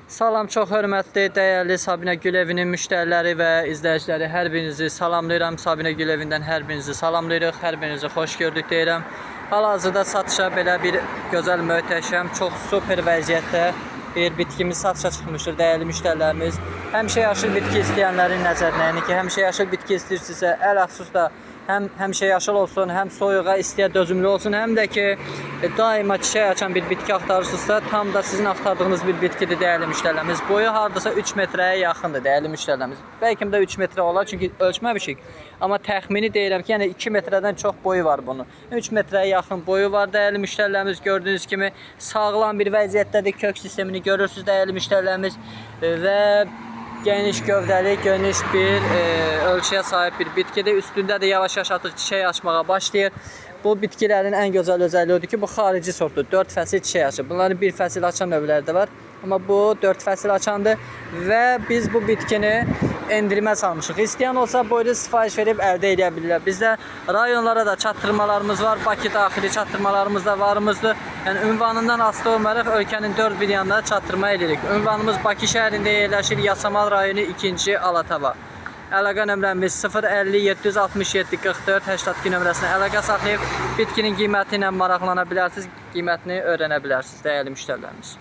Salam, çox hörmətli, dəyərli Sabinə Gülevinin müştəriləri və izləyiciləri, hər birinizi salamlayıram. Sabinə Gülevindən hər birinizi salamlayırıq, hər birinizi xoş gördük deyirəm. Hal-hazırda satışa belə bir gözəl, möhtəşəm, çox super vəziyyətdə bir bitkimiz satışa çıxmışdır, dəyərli müştərilərimiz. Həmişə yaşıl bitki istəyənlərin nəzərinə, yəni ki, həmişə yaşıl bitki istəyirsinizsə, əl-əxsus da həmişə yaşıl olsun, həm soyuğa, istiyə dözümlü olsun, həm də ki, daima çiçək açan bir bitki axtarırsınızsa, tam da sizin axtardığınız bir bitkidir, dəyərli müştərilərimiz. Boyu hardasa 3 metrəyə yaxındır, dəyərli müştərilərimiz. Bəlkə də 3 metrə olar, çünki ölçməmişik. Amma təxmini deyirəm ki, yəni 2 metrədən çox boyu var bunun. 3 metrəyə yaxın boyu var, dəyərli müştərilərimiz. Gördüyünüz kimi sağlam bir vəziyyətdədir, kök sistemini görürsünüz, dəyərli müştərilərimiz. Və geniş gövdəli, geniş bir ölçüyə sahib bir bitkidir. Üstündə də yavaş-yavaş artıq çiçək açmağa başlayır. Bu bitkilərin ən gözəl özelliyi odur ki, bu xarici sortdur. 4 fəsil çiçək açır. Bunların bir fəsil açan növləri də var. Amma bu 4 fəsil açandır və biz bu bitkini endirimə salmışıq. İstəyən olsa buyurun sifariş verib əldə edə bilirlər. Bizdə rayonlara da çatdırmalarımız var. Bakı daxili çatdırmalarımız da varımızdır. Yəni ünvanından asılı olmayaraq ölkənin 4 bir yanına çatdırma edirik. Ünvanımız Bakı şəhərində yerləşir. Yasamal rayonu 2-ci Alatava. Əlaqə nömrəmiz 050 767 44 82 nömrəsinə əlaqə saxlayıb bitkinin qiyməti ilə maraqlana bilərsiniz, qiymətini öyrənə bilərsiniz, dəyərli müştərilərimiz.